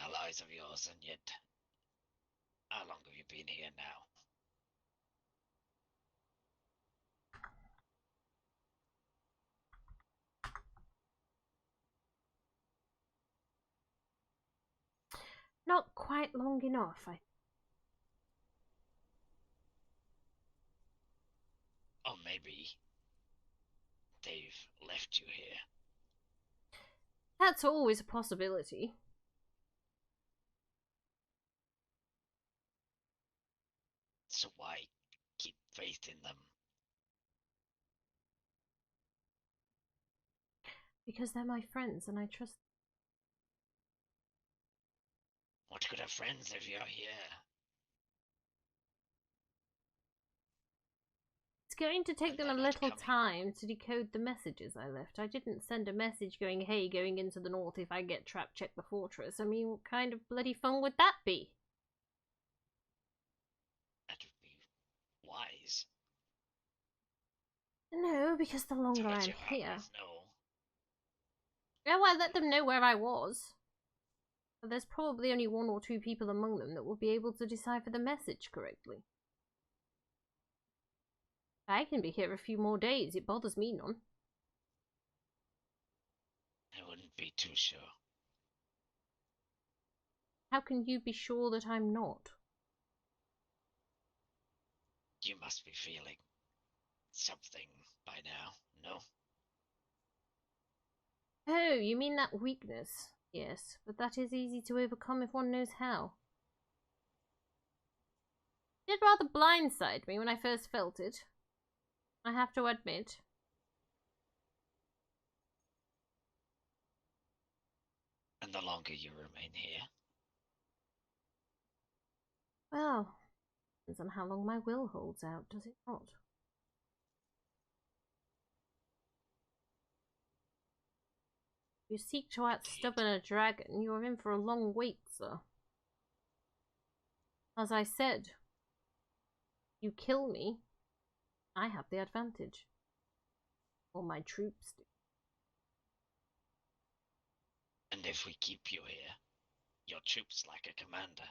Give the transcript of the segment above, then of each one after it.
allies of yours, and yet, how long have you been here now? Not quite long enough, Or maybe they've left you here. That's always a possibility. So why keep faith in them? Because they're my friends and I trust them. What good are friends if you're here? It's going to take And them a they're not little coming. time to decode the messages I left. I didn't send a message going, hey, going into the north if I get trapped, check the fortress. I mean, what kind of bloody fun would that be? That would be wise. No, because the To longer let I'm your here... partners know. Oh, I let them know where I was. But there's probably only 1 or 2 people among them that will be able to decipher the message correctly. I can be here a few more days, it bothers me none. I wouldn't be too sure. How can you be sure that I'm not? You must be feeling something by now, no? Oh, you mean that weakness? Yes, but that is easy to overcome if one knows how. It did rather blindside me when I first felt it, I have to admit. And the longer you remain here? Well, depends on how long my will holds out, does it not? If you seek to outstubborn a dragon, you are in for a long wait, sir. As I said, you kill me, I have the advantage. Or my troops do. And if we keep you here, your troops lack a commander.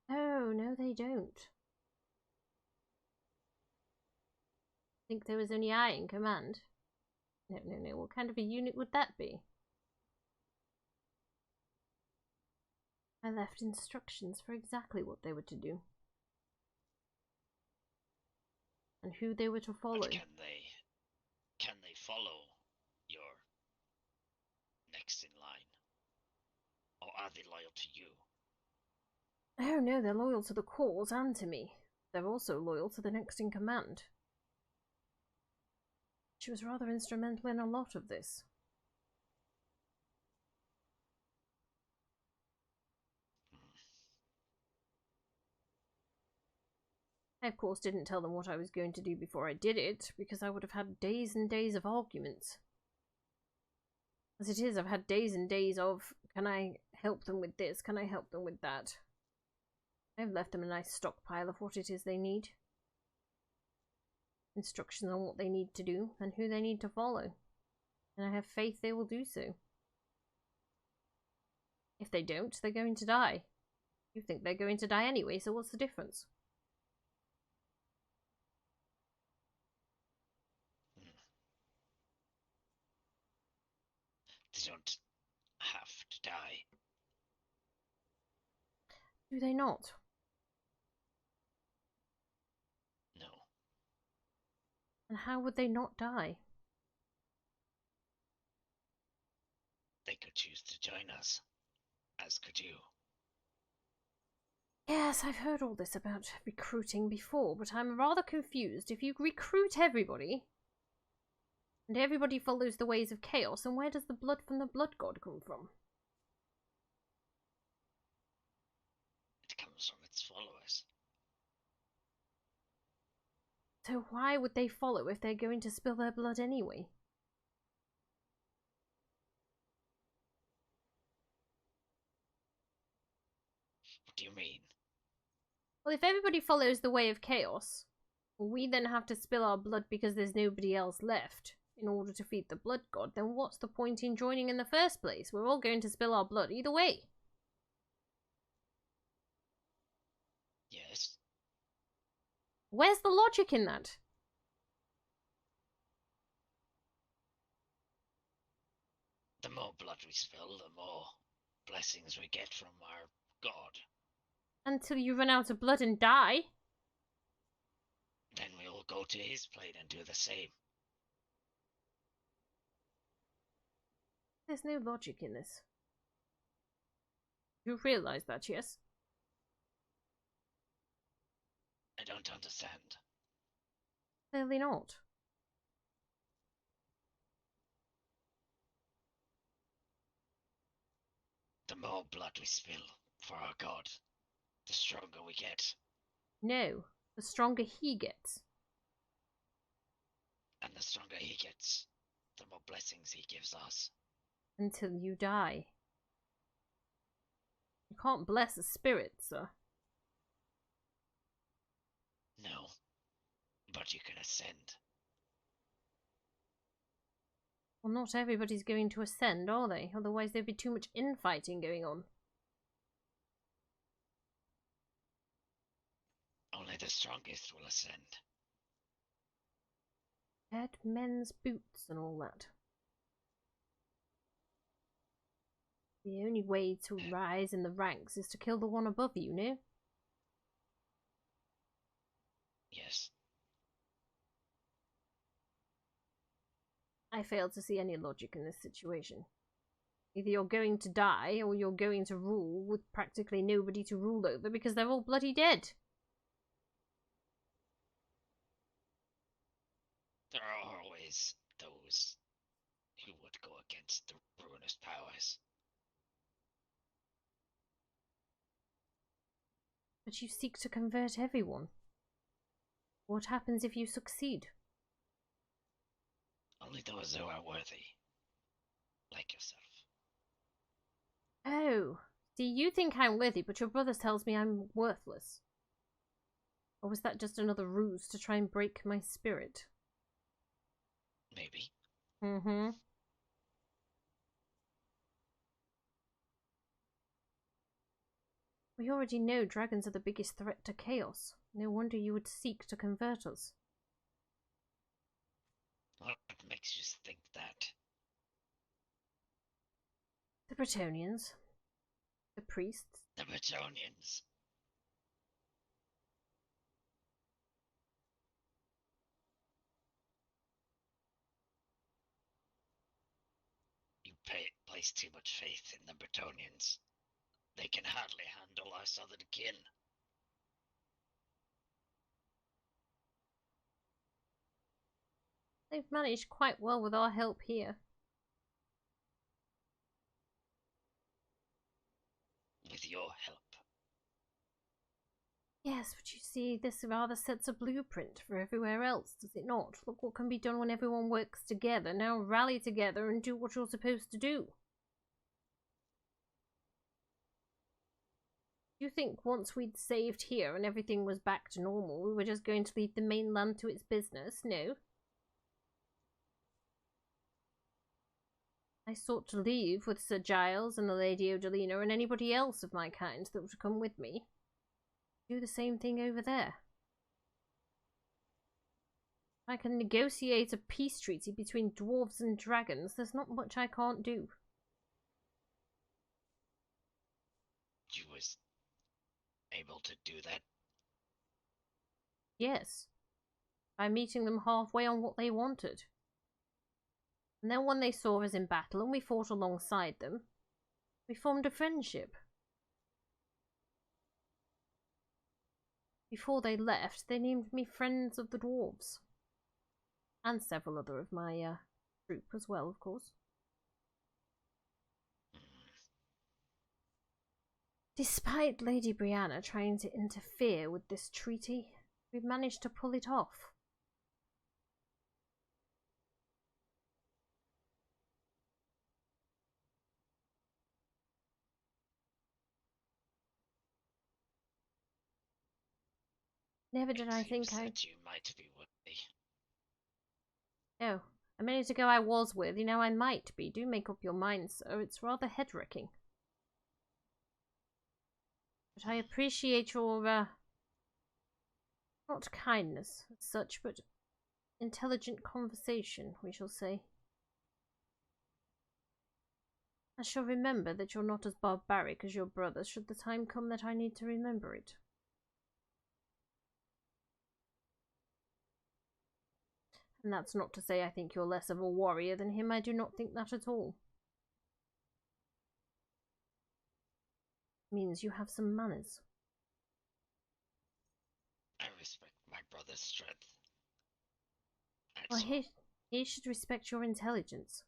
Oh, no they don't. Think there was only I in command? No, no, no, what kind of a unit would that be? I left instructions for exactly what they were to do. And who they were to follow. But can they follow your next in line? Or are they loyal to you? Oh no, they're loyal to the cause and to me. They're also loyal to the next in command. She was rather instrumental in a lot of this. I of course didn't tell them what I was going to do before I did it, because I would have had days and days of arguments. As it is, I've had days and days of, can I help them with this, can I help them with that? I've left them a nice stockpile of what it is they need. Instructions on what they need to do, and who they need to follow. And I have faith they will do so. If they don't, they're going to die. You think they're going to die anyway, so what's the difference? They don't have to die. Do they not? No. And how would they not die? They could choose to join us, as could you. Yes, I've heard all this about recruiting before, but I'm rather confused. If you recruit everybody, and everybody follows the ways of chaos, then where does the blood from the blood god come from? It comes from its followers. So why would they follow if they're going to spill their blood anyway? What do you mean? Well, if everybody follows the way of chaos, we then have to spill our blood because there's nobody else left in order to feed the blood god, then what's the point in joining in the first place? We're all going to spill our blood either way. Where's the logic in that? The more blood we spill, the more blessings we get from our god. Until you run out of blood and die. Then we'll go to his plane and do the same. There's no logic in this. You realise that, yes? I don't understand. Clearly not. The more blood we spill for our god, the stronger we get. No, the stronger he gets. And the stronger he gets, the more blessings he gives us. Until you die. You can't bless a spirit, sir. No, but you can ascend. Well, not everybody's going to ascend, are they? Otherwise there'd be too much infighting going on. Only the strongest will ascend. Dead men's boots and all that. The only way to rise in the ranks is to kill the one above you, no? Yes. I fail to see any logic in this situation. Either you're going to die, or you're going to rule with practically nobody to rule over because they're all bloody dead. There are always those who would go against the ruinous powers. But you seek to convert everyone. What happens if you succeed? Only those who are worthy, like yourself. Oh, see, you think I'm worthy, but your brother tells me I'm worthless. Or was that just another ruse to try and break my spirit? Maybe. Mm-hmm. We already know dragons are the biggest threat to chaos. No wonder you would seek to convert us. What makes you think that? The Bretonnians. The priests. The Bretonnians. You place too much faith in the Bretonnians. They can hardly handle our southern kin. They've managed quite well with our help here. With your help. Yes, but you see, this rather sets a blueprint for everywhere else, does it not? Look what can be done when everyone works together. Now rally together and do what you're supposed to do. You think once we'd saved here and everything was back to normal, we were just going to leave the mainland to its business? No. I sought to leave with Sir Giles and the Lady Odalina and anybody else of my kind that would come with me. Do the same thing over there. I can negotiate a peace treaty between dwarves and dragons. There's not much I can't do. You was able to do that? Yes. By meeting them halfway on what they wanted. And then when they saw us in battle and we fought alongside them, we formed a friendship. Before they left, they named me Friends of the Dwarves. And several other of my group as well, of course. Despite Lady Brianna trying to interfere with this treaty, we've managed to pull it off. Never did I think I... That you might be worthy. Oh, a minute ago I was worthy, now I might be. Do make up your mind, sir. It's rather head-wrecking. But I appreciate your Not kindness as such, but intelligent conversation, we shall say. I shall remember that you're not as barbaric as your brother should the time come that I need to remember it. And that's not to say I think you're less of a warrior than him. I do not think that at all. It means you have some manners. I respect my brother's strength. Well, he should respect your intelligence.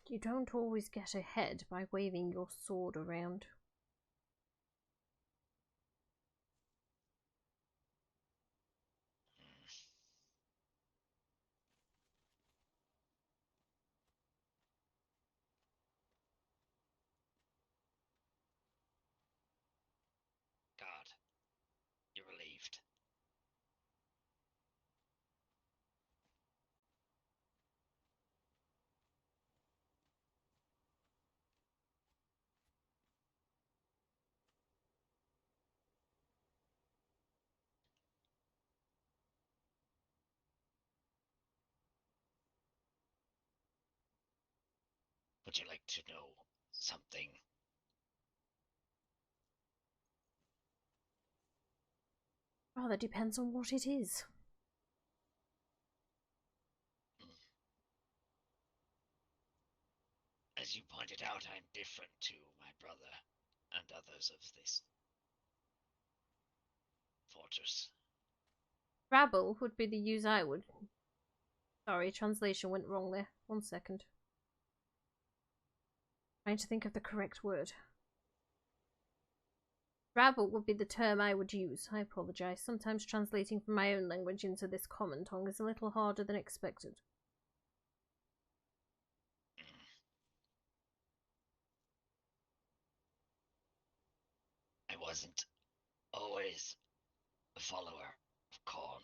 You don't always get ahead by waving your sword around. God, you're relieved. Would you like to know something? Rather depends on what it is. As you pointed out, I'm different to my brother and others of this fortress. Rabble would be the use I would. Sorry, translation went wrong there. 1 second. Trying to think of the correct word. Rabble would be the term I would use. I apologise. Sometimes translating from my own language into this common tongue is a little harder than expected. I wasn't always a follower of Corn.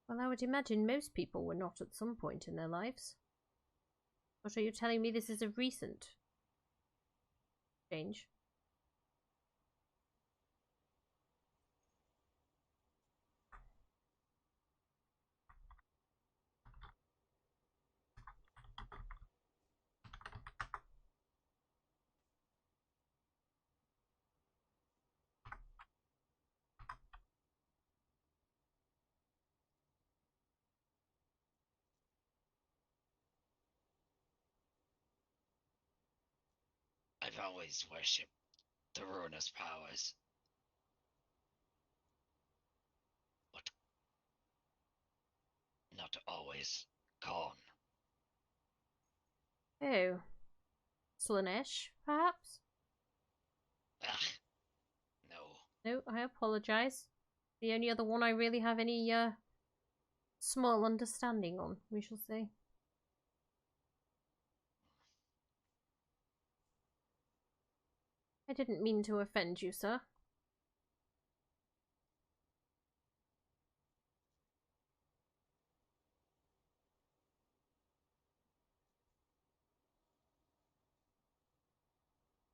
Well, I would imagine most people were not at some point in their lives. But are you telling me this is a recent change? I've always worshipped the ruinous powers. But not always Corn. Oh. Slanesh, perhaps? Ugh, no. No, I apologise. The only other one I really have any small understanding on, we shall say. I didn't mean to offend you, sir.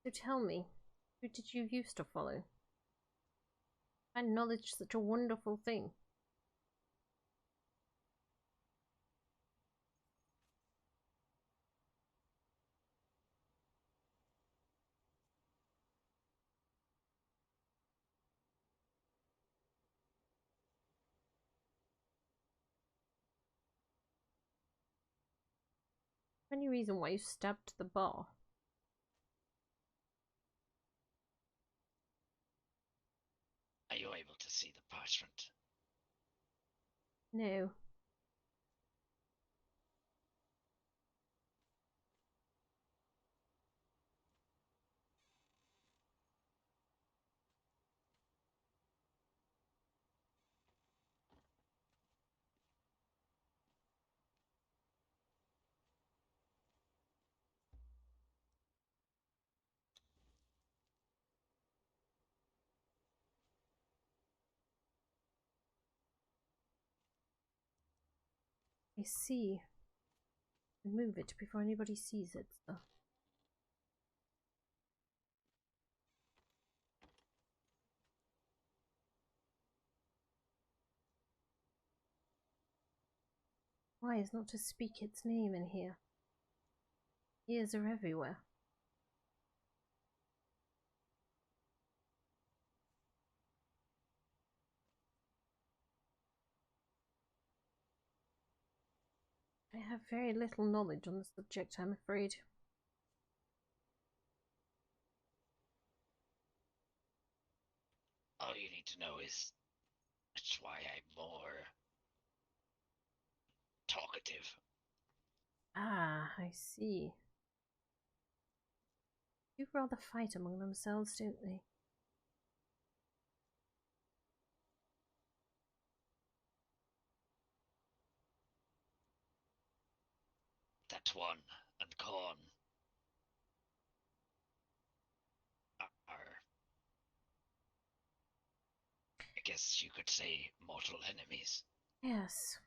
So tell me, who did you used to follow? I find knowledge such a wonderful thing. Any reason why you stabbed the bar? Are you able to see the parchment? No. I see. Remove it before anybody sees it, so. Wise not to speak its name in here. Ears are everywhere. I have very little knowledge on the subject, I'm afraid. All you need to know is that's why I'm more talkative. Ah, I see. You rather fight among themselves, don't they? That one and Corn are, I guess you could say, mortal enemies. Yes.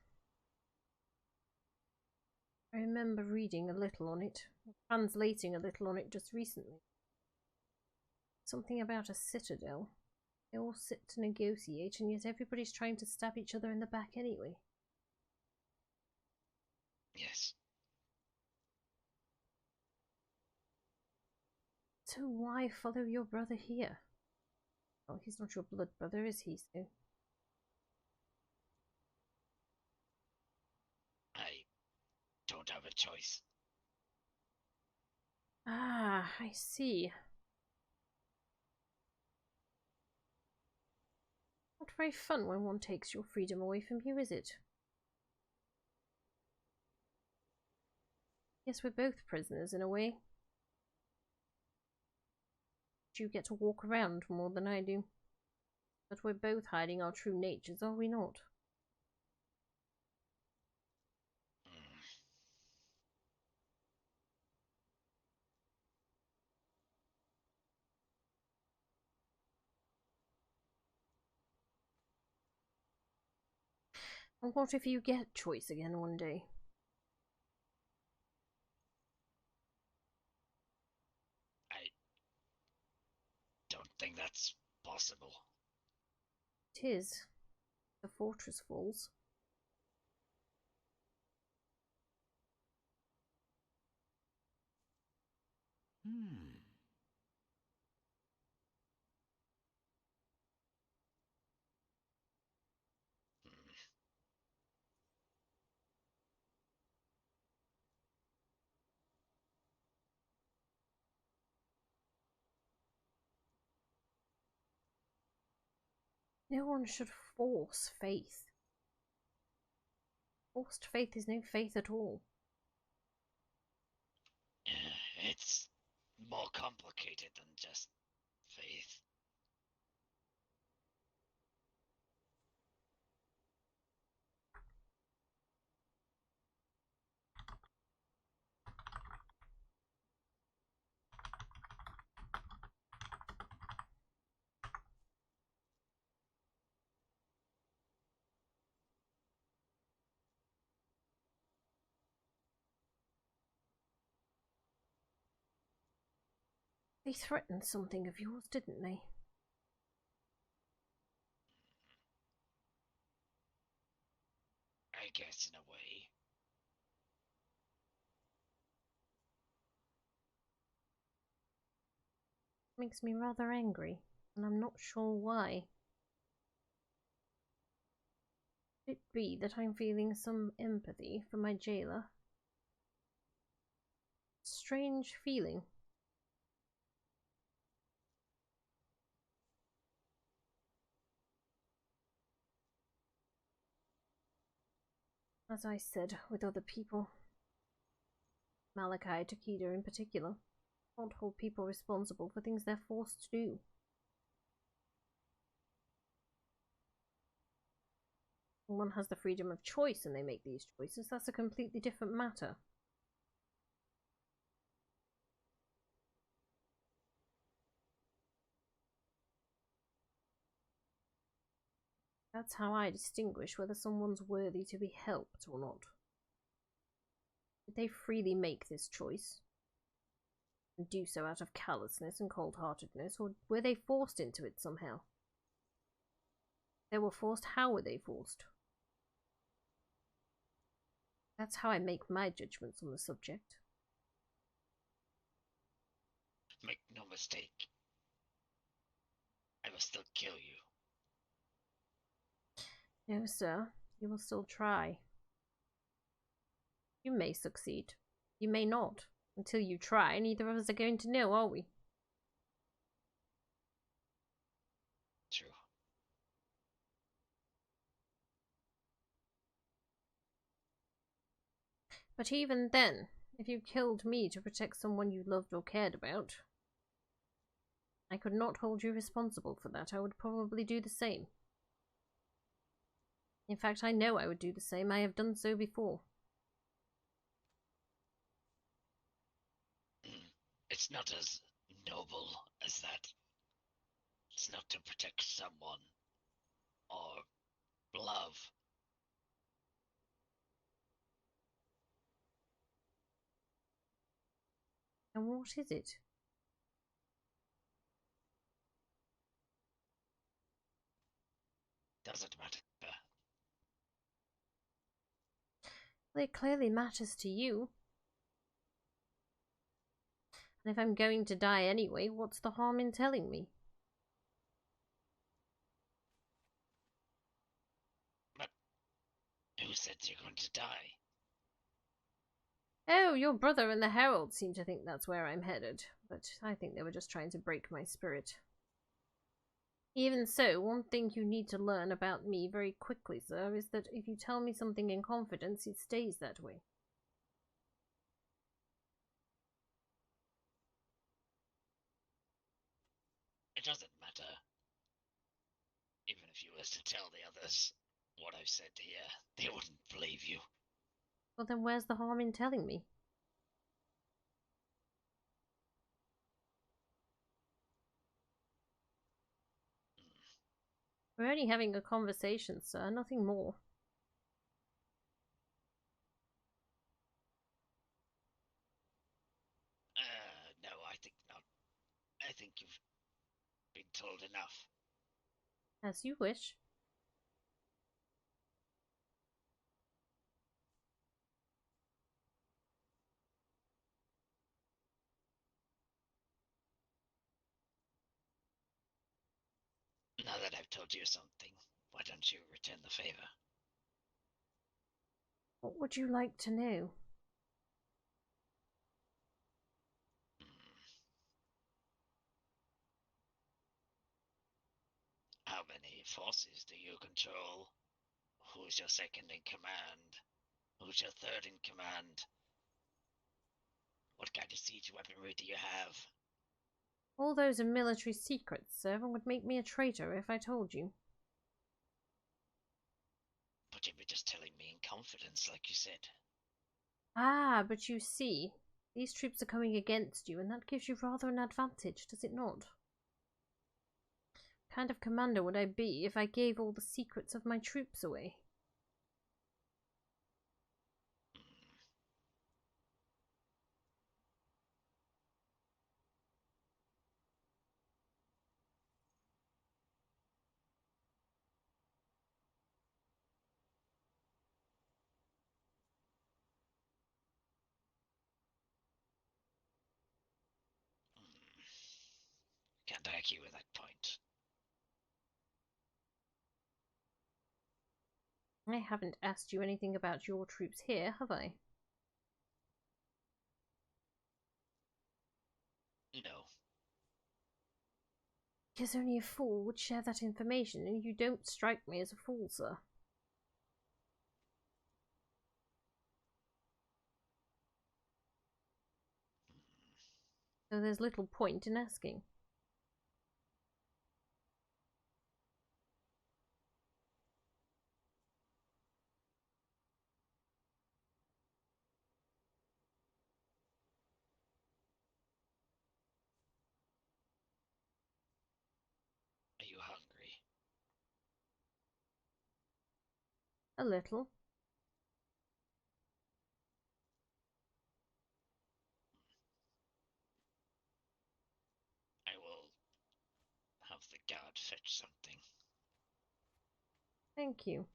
I remember reading a little on it, translating a little on it just recently. Something about a citadel. They all sit to negotiate, and yet everybody's trying to stab each other in the back anyway. Yes. So why follow your brother here? Well, he's not your blood brother, is he, so? I don't have a choice. Ah, I see. Not very fun when one takes your freedom away from you, is it? Yes, we're both prisoners in a way. You get to walk around more than I do. But we're both hiding our true natures, are we not? And what if you get choice again one day? I don't think that's possible. It is. The fortress falls. No one should force faith. Forced faith is no faith at all. It's more complicated than just faith. They threatened something of yours, didn't they? I guess in a way. Makes me rather angry, and I'm not sure why. Could it be that I'm feeling some empathy for my jailer? Strange feeling. As I said, with other people. Malachi Takeda in particular. Can't hold people responsible for things they're forced to do. When one has the freedom of choice and they make these choices, that's a completely different matter. That's how I distinguish whether someone's worthy to be helped or not. Did they freely make this choice? And do so out of callousness and cold-heartedness, or were they forced into it somehow? If they were forced, how were they forced? That's how I make my judgments on the subject. Make no mistake. I will still kill you. No, sir. You will still try. You may succeed. You may not. Until you try, neither of us are going to know, are we? True. But even then, if you killed me to protect someone you loved or cared about, I could not hold you responsible for that. I would probably do the same. In fact, I know I would do the same. I have done so before. It's not as noble as that. It's not to protect someone or love. And what is it? Doesn't matter. Well, it clearly matters to you. And if I'm going to die anyway, what's the harm in telling me? But who said you're going to die? Oh, your brother and the Herald seem to think that's where I'm headed, but I think they were just trying to break my spirit. Even so, one thing you need to learn about me very quickly, sir, is that if you tell me something in confidence, it stays that way. It doesn't matter. Even if you was to tell the others what I've said here, they wouldn't believe you. Well, then where's the harm in telling me? We're only having a conversation, sir, nothing more. No, I think not. I think you've been told enough. As you wish. Now that I've told you something, why don't you return the favor? What would you like to know? How many forces do you control? Who's your second in command? Who's your third in command? What kind of siege weaponry do you have? All those are military secrets, sir, and would make me a traitor if I told you. But you'd be just telling me in confidence, like you said. Ah, but you see, these troops are coming against you, and that gives you rather an advantage, does it not? What kind of commander would I be if I gave all the secrets of my troops away? Can't argue with that point. I haven't asked you anything about your troops here, have I? No. Because only a fool would share that information, and you don't strike me as a fool, sir. So there's little point in asking. Are you hungry? A little. something. Thank you.